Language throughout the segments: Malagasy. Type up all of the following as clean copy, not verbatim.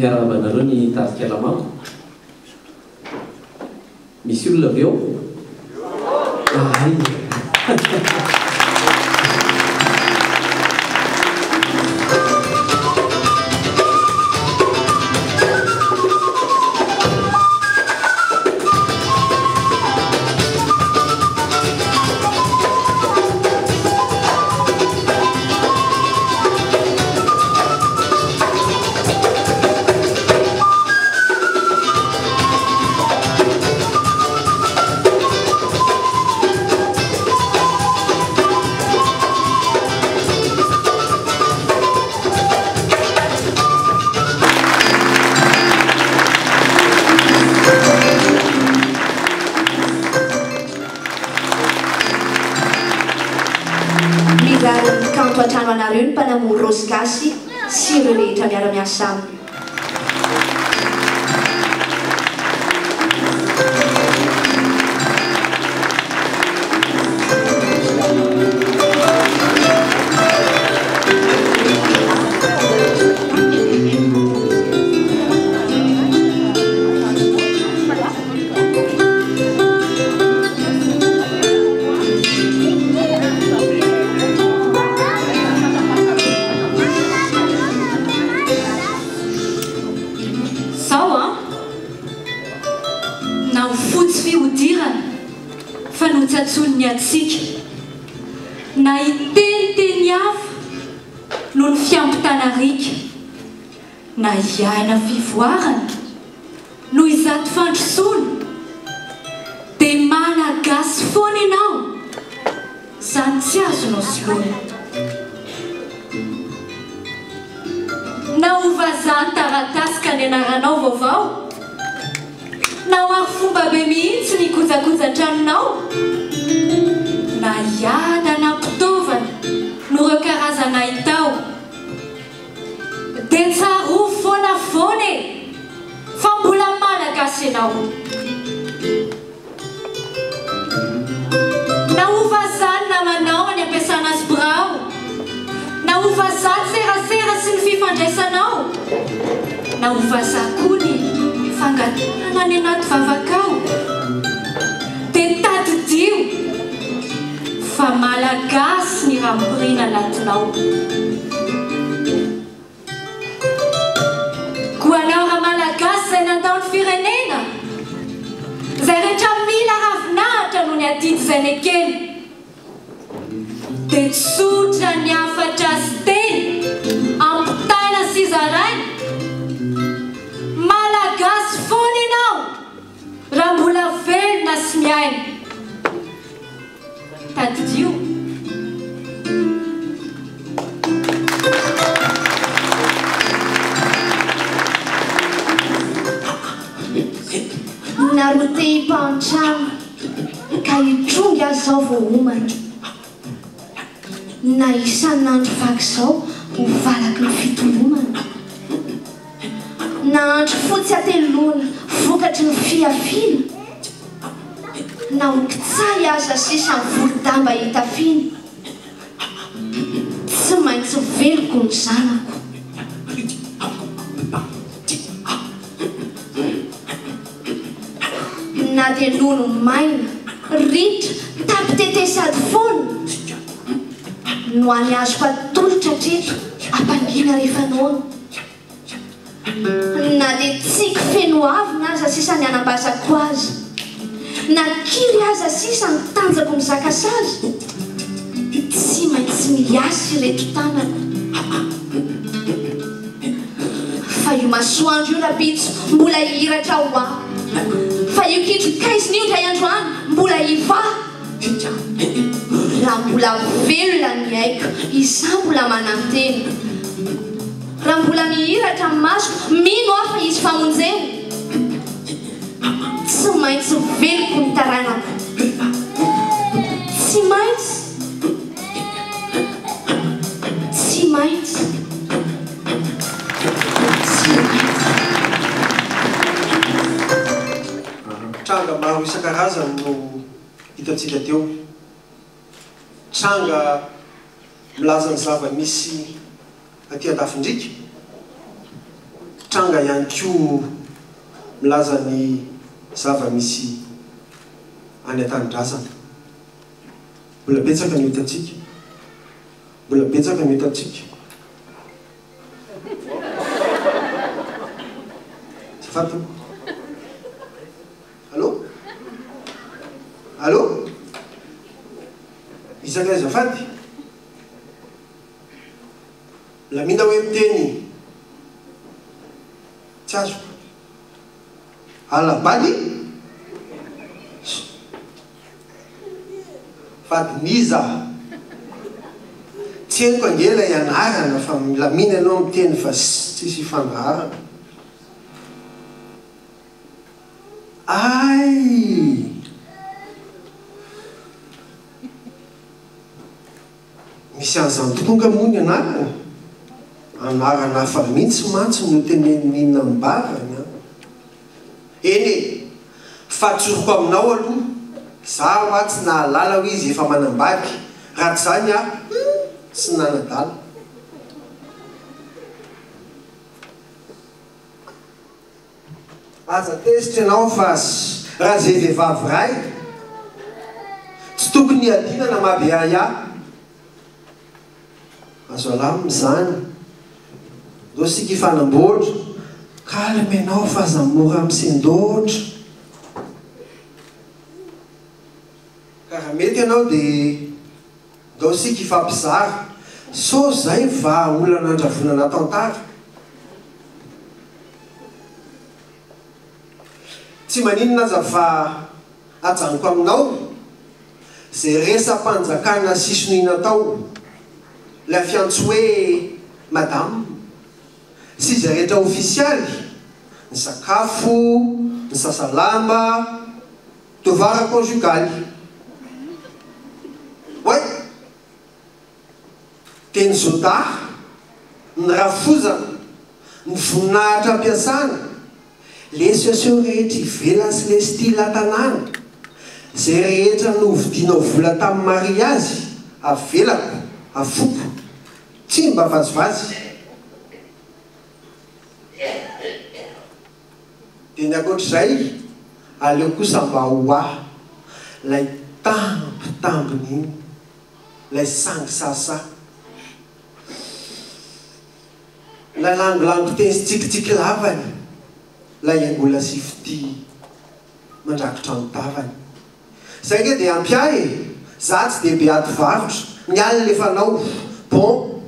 miarabanareo ny tarika lamako. Misy olona avy eo? Trano anareo ny mpanamory Rosy Gasy sy ireo rehetra miara-miasa aminy. Na iteniteny hafa noho ny fiampitana rika, na iaina fivoarana noho izato fandrosoana, dia malagasy foana ianao, izany tsy azonao soloina. Na ho vazaha ny taratasy ka ny anaranao vaovao, na ho ary fomba be mihitsy ny kojakojan-tranonao, na iada na mpitaovana no reo karazana hitao, dia tsaro foana foana e, fa mbola malagasy ianao. Na ho vazaha ny namanao any ampiasana azy birao, na ho vazaha serasera sy ny fifandraisanao, na ho vazaha koa ny fangatonana any anaty vavakao, dia tadidio fa malagasy ny rampirina anatinao. Koa raha malagasy izay natao ny firenena, izay rehetra mila ravinahitra noho ny adidy izay nekeny, dia tsotra ny afatra azy teny ampitaina sy zaraina. Malagasy foana ianao raha mbola velona sy miaina. Tadidio. Narotei mpahantrano ka hitrongy azy zao vao homana, na isan'andro vaky zao ho valaky ny fitolomana, na andro fotsy atelona vokatry ny fiafina, na okitsay aza sisa ny volodamba hitafiny, tsy maintsy veloko ny zanako. Na dia nono maina, ritra, tapitete sady foana, no any azoko atolotra treto ampangina rehefa noana. Na dia tsiky feno avy na aza sisa ny anambazako azy, na kiry aza sisa ny tanjako mizaka sazy, tsy maintsy miasy reto tanako. Fa io masoandro io rabitso mbola hiratra ho aho, fa io kitro kaiziny io dray androany mbola hiva. Raha mbola velona ny aiko, izaho mbola manantena. Raha mbola mihiratra ny masoko, mino aho fa izy famonjena. Tsy maintsy veloko ny taranako. Tsy maintsy. Tsy maintsy. Tranga maro isan-karazany no hitantsika teo. Tranga milaza ny zava-misy aty an-dafindrika, tranga ihany ko milaza ny zava-misy any an-tanidrasana. Mbola betsaka ny hitantsika. Mbola betsaka ny hitantsika. Zafaty. Allô? Allô? Isaka zafaty? La mina hoe miteny tsy azo. Alabaly fady niza tsy henoko angela ianarana fa milamina anao miteny fa tsisy fandaharana. Ay misy an'izany tonga moa ny anarana. Anarana fa mihitsy mantsy no tenenina mbarana. Eny fatsoroko aminao aloha zaho a tsy nahalala ho izy efa manambaky. Raha tsy zany a tsy nanadala. Aza tezitra ianao fa raha zay vehivavy ray tsy tokony adina na mabe ahy. Azo alamo zany do sika ifanamboatra kalmy ianao fa aza mora amisen-doatra. Karaha mety ianao dia do sika ifampizara so zay va olana andravonana tantara. Tsy maninona aza fa ajanoko aminao zay resa-panjakana sisonina tao la fiantso hoe madame sy zay rehetra ofisialy ny sakafo ny sasalamba tovara conjugaly. Oay teny zoda ny rafozana ny voninahitra ampiasana le sosio rehetra ivela sy le style tanàna zay rehetra novidinao vola tamin'ny mariazy avelako afoko tsy mba vazivazy. Dia ny akoatr'izay aleo kosa mba ho ahy lay tambitambiny iny lay sangisasa lay langolango teny sy tsikitsiky lavany lay angola sifity mandrakotra mitavany. Zay nge dia ampiahy za tsy dia be ady varotra miala lefanao bon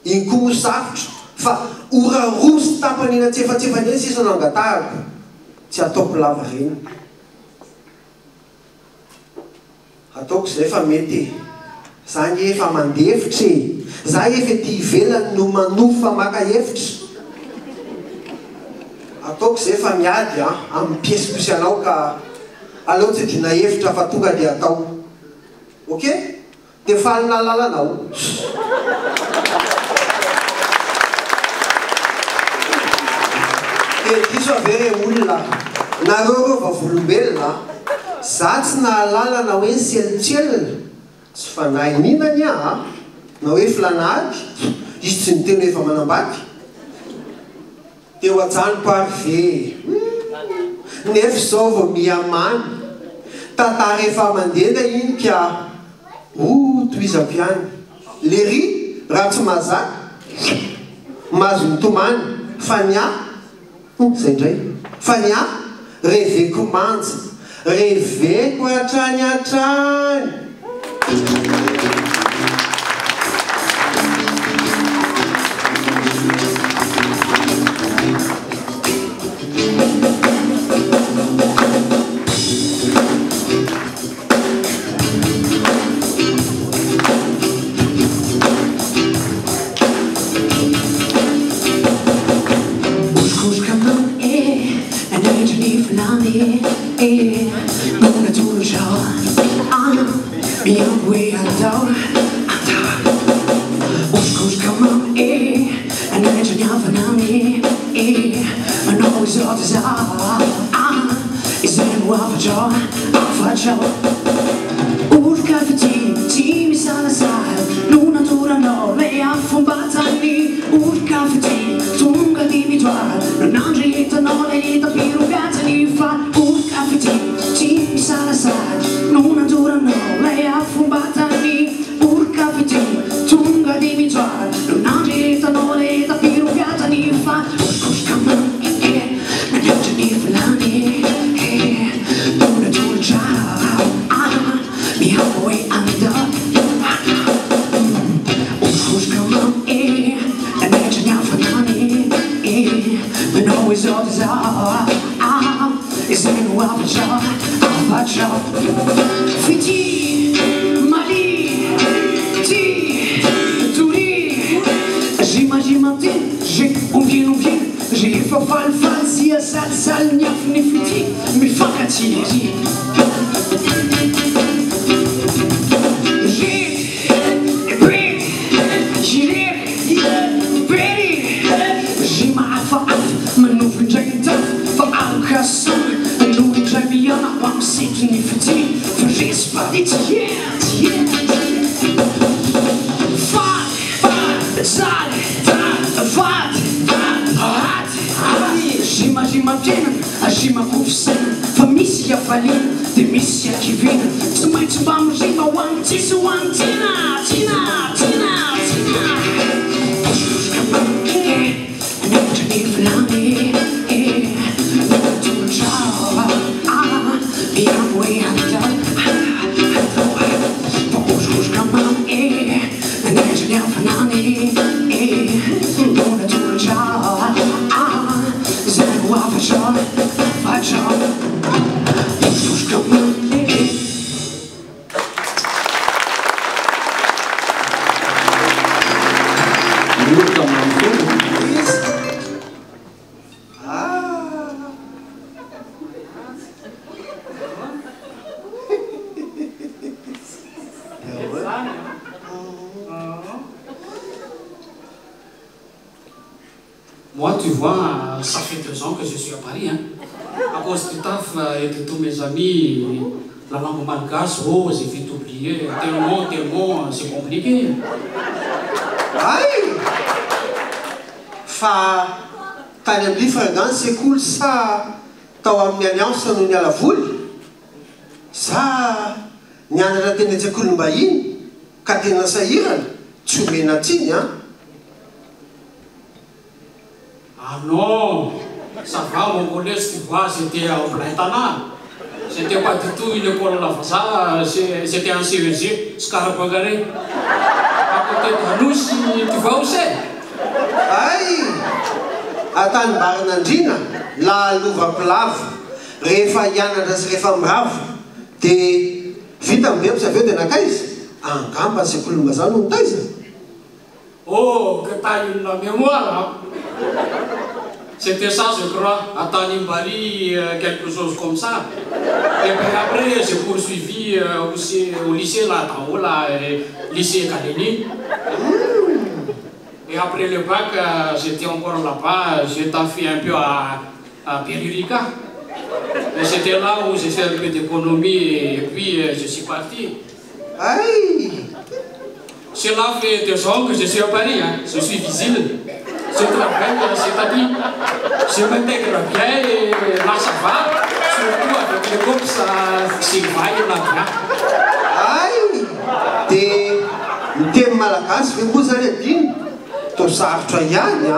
iny koa mo sarotra fa ora rosy tapany ina tsefatsefany eny sisa nangatahako tsy ataoko lava reny. Ataoko zay fa mety za nge efa mandefitra e za efa ty ivelany no manofa maka hefitra. Ataoko zay fa miady amin'ny piesiposy anao ka aleo tsy dina hefitra fa tonga dia atao. Ok? Dia falina lalanao. Dia diso avere olona nareo reo vavolombelona za tsy nahalala na hoe selitsel tsy fanahy ninany a na hoe filanady izy tsy niteny efa manambaky. Dia ho ajanoko arrivé nefa zao vao miamany tantara efa mandenda iny ka toizako ihany le ry raha tsy mahazaka mahazo mitomany fa ny a zay indray fa ny a reveko manja reveko hatrany hatrany. Tonga di mi avatra fity mali ty tory zimazimateny ze ombienombien ze efa falifaly sy asalisaly ny afiny fity mifankatsiry It's yeah, yeah. Zima piena, zima kofisana fa misy avalina, dia misy akivina tsy maintsy mba mirima ho any tsisy ho any tina nefitra ny vilany natolotrao iamoe antao vokosokosoka mamy nanetra ny afanany natolotrao zay ho avatra vokosokosoka mamy Moi, tu vois, ça fait 2 ans que je suis à Paris. Hein. À cause du taf et de tous mes amis, la langue malgache, oh, j'ai vite oublié. Tellement, c'est compliqué. Aïe! Fa tany amin'ny frangany sekoly sa tao amin'ny alliance noho ny alavoly sa nianatra teny an-tsekoly mbahiny ka tena sahirana tsy omena tsiny a. Ah non, ça va mon collège, tu vois, c'était au Blaitana. C'était pas du tout une école là, ça, c'était un CEG, Scarabagaré. À côté de nous, tu vois où c'est? Ay! Atanymbaran'Andrina, la lovapilavo, rehefa hianatra sy rehefa miravo, dia vita mibebo sy aveo dia nakaiza. Angamba sekoly mbazany no nitaiza. Oh, que t'as une mémoire, hein? C'était ça, je crois, à Tanimbari, quelque chose comme ça. Et puis après, j'ai poursuivi aussi au lycée, là, en haut, là, lycée académique. Et après le bac, j'étais encore là-bas, j'ai taffé un peu à Pérurica. Et c'était là où j'ai fait un peu d'économie et puis je suis parti. Aïe! Cela fait 2 ans que je suis à Paris, hein. Je suis visible. Je travaille, c'est-à-dire, je m'intègre bien et là ça va. Surtout avec les groupes, ça va là-bas. Aïe! Dia miteny malagasy ve moa zany adiny to sarotra ihany a.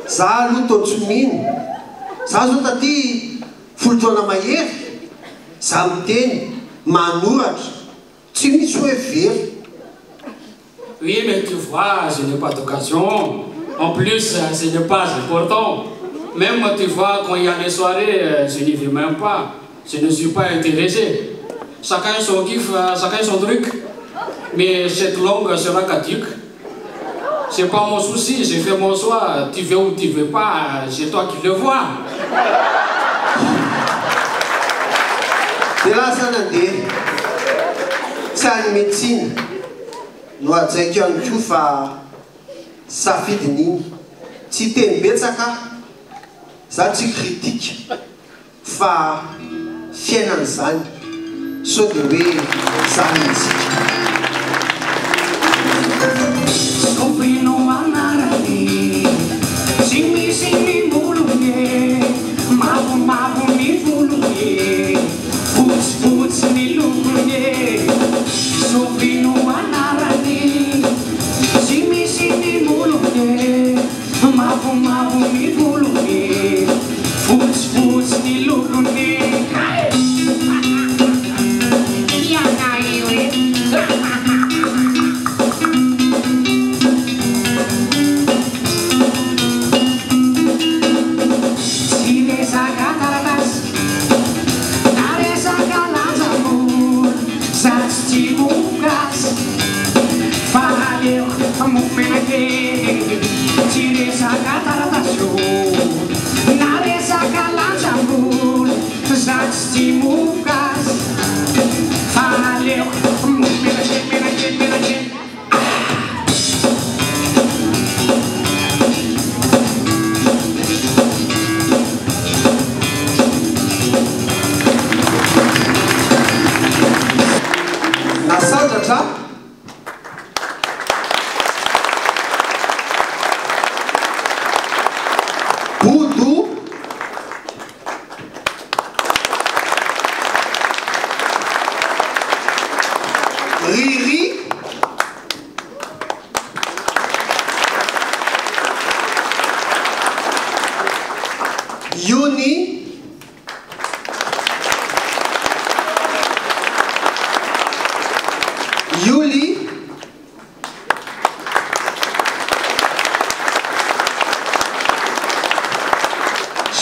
Za aloha to tsy mino. Za zao taty folo-taona mahery. Za miteny manoratra tsy misy hoe very. Oui, mais tu vois, je n'ai pas d'occasion. En plus, ce n'est pas important. Même, tu vois, quand il y a les soirées, je n'y vais même pas. Je ne suis pas intéressé. Chacun son kiff, chacun son truc. Mais cette langue sera caduque. C'est pas mon souci, j'ai fait mon choix. Tu veux ou tu veux pas, c'est toi qui le vois. Dia lasa nandeha tsy any médecine no ajaiko ihany koa fa safidiny iny tsy teny-betsaka za tsy kritika fa fiainana zany so dia hoe zany mitsika. Scoprino manarani, simi mulunge, mavo mi vulunge, futs mi lunge. Scoprino manarani, simi mulunge, mavo mi vulunge, futs mi lunge.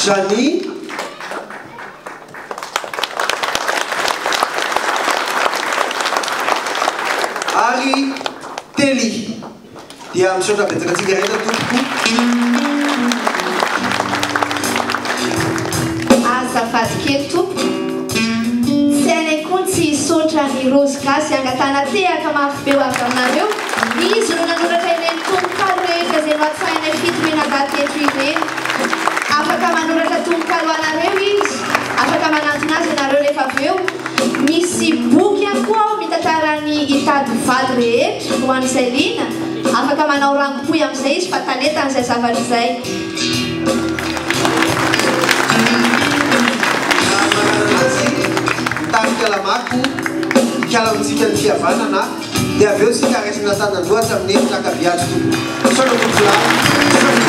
Jany ary Tely dia misaotra betsaka tsigareta tompoko. Azafady kely tompoko. Tsy hainay koa tsy hisaotra ny Rose Gasy angatana tehaka mafy be ho avy aminareo. Izy no nanoratra ireny tononkalo rehetra izay noatsainay fitomena daty eto ireny. Afaka manoratra tononkalo anareo izy. Afaka manantona azy anareo rehefa avy eo. Misy boky ihany koa ao mitantara ny hitady vady rehetra ho an'izay lina. Afaka manao rango-poy amin'izay izy fa talenta an'izay zavatra izay. Lamako ikala amintsika ny fihavanana dia avy eo sika raisina tanandroatra amin'ny efitra akaviazy tompoko. Sono tompolany.